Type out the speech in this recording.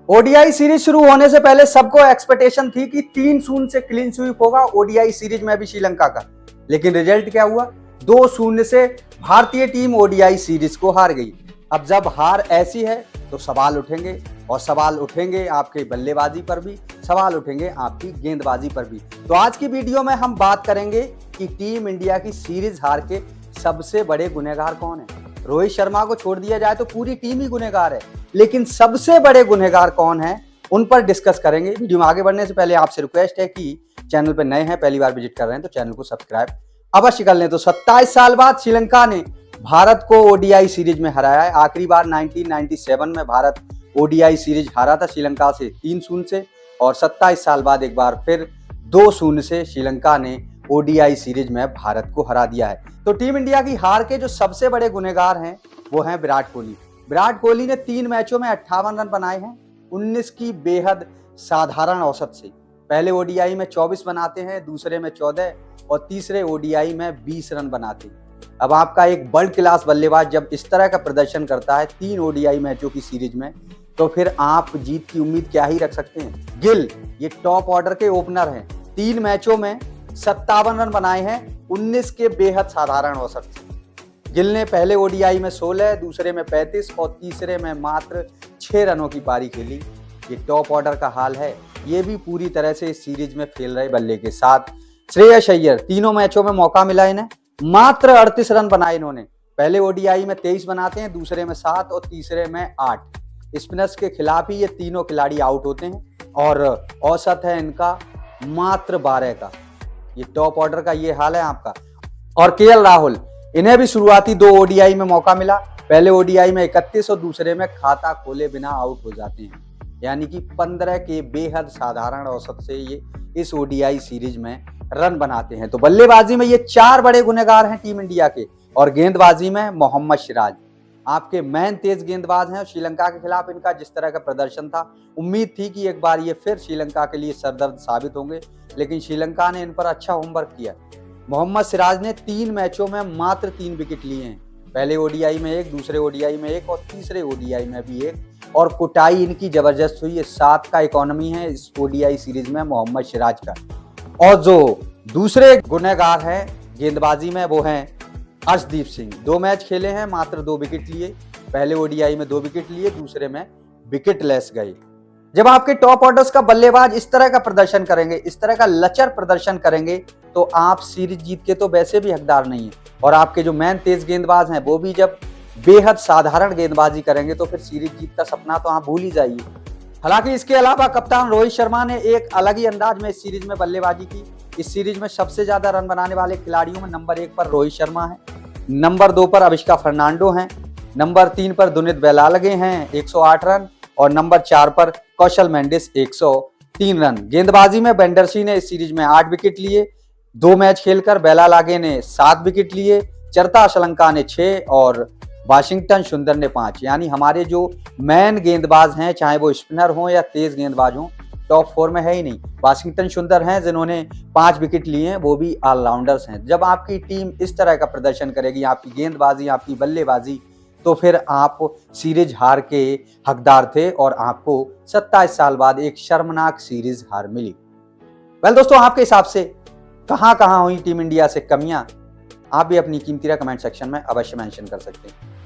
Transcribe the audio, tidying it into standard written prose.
ODI series शुरू होने से पहले सबको एक्सपेक्टेशन थी कि 3-0 से क्लीन स्वीप होगा ओडीआई सीरीज में भी श्रीलंका का। लेकिन रिजल्ट क्या हुआ? 2-0 से भारतीय टीम ओडीआई सीरीज को हार गई। अब जब हार ऐसी है तो सवाल उठेंगे, और सवाल उठेंगे आपके बल्लेबाजी पर भी, सवाल उठेंगे आपकी गेंदबाजी पर भी। तो आज की वीडियो में हम बात करेंगे कि टीम इंडिया की सीरीज हार के सबसे बड़े गुनहगार कौन है। रोहित शर्मा को छोड़ दिया जाए तो पूरी टीम ही गुनहगार है, लेकिन सबसे बड़े गुनहगार कौन है उन पर डिस्कस करेंगे। वीडियो में आगे बढ़ने से पहले आपसे रिक्वेस्ट है कि चैनल पर नए हैं, पहली बार विजिट कर रहे हैं तो चैनल को सब्सक्राइब अवश्य कर लें। तो 27 साल बाद श्रीलंका ने भारत को ओडीआई सीरीज में हराया है। आखिरी बार 1997 में भारत ओडीआई सीरीज हारा था श्रीलंका से 3-0 से, और 27 साल बाद एक बार फिर 2-0 से श्रीलंका ने ओडीआई सीरीज में भारत को हरा दिया है। तो टीम इंडिया की हार के जो सबसे बड़े गुनहगार हैं वो हैं विराट कोहली। विराट कोहली ने 3 मैचों में 58 रन बनाए हैं, 19 की बेहद साधारण औसत से। पहले ओडीआई में 24 बनाते हैं, दूसरे में 14 और तीसरे ओडीआई में 20 रन बनाते हैं। अब आपका एक वर्ल्ड क्लास बल्लेबाज जब इस तरह का प्रदर्शन करता है 3 ओडीआई मैचों की सीरीज में, तो फिर आप जीत की उम्मीद क्या ही रख सकते हैं। गिल ये टॉप ऑर्डर के ओपनर हैं, 3 मैचों में 57 रन बनाए हैं, 19 के बेहद साधारण औसत से। गिल ने पहले ओडीआई में 16, दूसरे में 35 और तीसरे में मात्र 6 रनों की पारी खेली। ये टॉप ऑर्डर का हाल है। ये भी पूरी तरह से इस सीरीज में फेल रहे बल्ले के साथ। श्रेयस अय्यर, तीनों मैचों में मौका मिला इन्हें, मात्र 38 रन बनाए इन्होंने। पहले ओडीआई में 23 बनाते हैं, दूसरे में 7 और तीसरे में 8। स्पिनर्स के खिलाफ ही ये तीनों खिलाड़ी आउट होते हैं और औसत है इनका मात्र 12 का। ये टॉप ऑर्डर का ये हाल है आपका। और केएल राहुल, इन्हें भी शुरुआती 2 ओडीआई में मौका मिला। पहले ओडीआई में 31 और दूसरे में खाता खोले बिना आउट हो जाते हैं, यानी कि 15 के बेहद साधारण औसत से ये इस ओडीआई सीरीज में रन बनाते हैं। तो बल्लेबाजी में ये 4 बड़े गुनहगार हैं टीम इंडिया के, और गेंदबाजी में मोहम्मद सिराज आपके मैन तेज गेंदबाज हैं। और श्रीलंका के खिलाफ इनका जिस तरह का प्रदर्शन था, उम्मीद थी कि एक बार ये फिर श्रीलंका के लिए सरदर्द साबित होंगे, लेकिन श्रीलंका ने इन पर अच्छा होमवर्क किया। मोहम्मद सिराज ने 3 मैचों में मात्र 3 विकेट लिए हैं। पहले ओडीआई में 1, दूसरे ओडीआई में 1 और तीसरे ओडीआई में भी 1, और कुटाई इनकी जबरदस्त हुई है। 7 का इकोनॉमी है इस ओडीआई सीरीज में मोहम्मद सिराज का। और जो दूसरे गुनहगार हैं गेंदबाजी में वो हैं अर्शदीप सिंह। 2 मैच खेले हैं, मात्र 2 विकेट लिए। पहले ओडीआई में 2 विकेट लिए, दूसरे में विकेट लेस गए। जब आपके टॉप ऑर्डर्स का बल्लेबाज इस तरह का प्रदर्शन करेंगे, इस तरह का लचर प्रदर्शन करेंगे, तो आप सीरीज जीत के तो वैसे भी हकदार नहीं है। और आपके जो मैन तेज गेंदबाज हैं वो भी जब बेहद साधारण गेंदबाजी करेंगे तो फिर सीरीज जीत का सपना तो आप भूल ही जाइए। हालांकि इसके अलावा कप्तान रोहित शर्मा ने एक अलग ही अंदाज में इस सीरीज में बल्लेबाजी की। इस सीरीज में सबसे ज्यादा रन बनाने वाले खिलाड़ियों में नंबर 1 पर रोहित शर्मा है, नंबर 2 पर अविष्का फर्नांडो हैं, नंबर 3 पर दुनित बेलालगे हैं 108 रन, और नंबर 4 पर कौशल मेंडिस 103 रन। गेंदबाजी में बेंडरसी ने इस सीरीज में 8 विकेट लिए, 2 मैच खेलकर। बेलालगे ने 7 विकेट लिए, चरता अशलंका ने 6 और वाशिंगटन सुंदर ने 5। यानी हमारे जो मैन गेंदबाज हैं, चाहे वो स्पिनर हो या तेज गेंदबाज हो, टॉप 4 में है ही नहीं। वाशिंगटन सुंदर हैं जिन्होंने 5 विकेट लिए हैं, वो भी ऑलराउंडर्स हैं। जब आपकी टीम इस तरह का प्रदर्शन करेगी, आपकी गेंदबाजी, आपकी बल्लेबाजी, तो फिर आप सीरीज हार के हकदार थे और आपको 27 साल बाद एक शर्मनाक सीरीज हार मिली। वेल दोस्तों, आपके हिसाब से कहां हुई टीम इंडिया से कमियां? आप भी अपनी कीमती राय कमेंट सेक्शन में अवश्य मेंशन कर सकते हैं।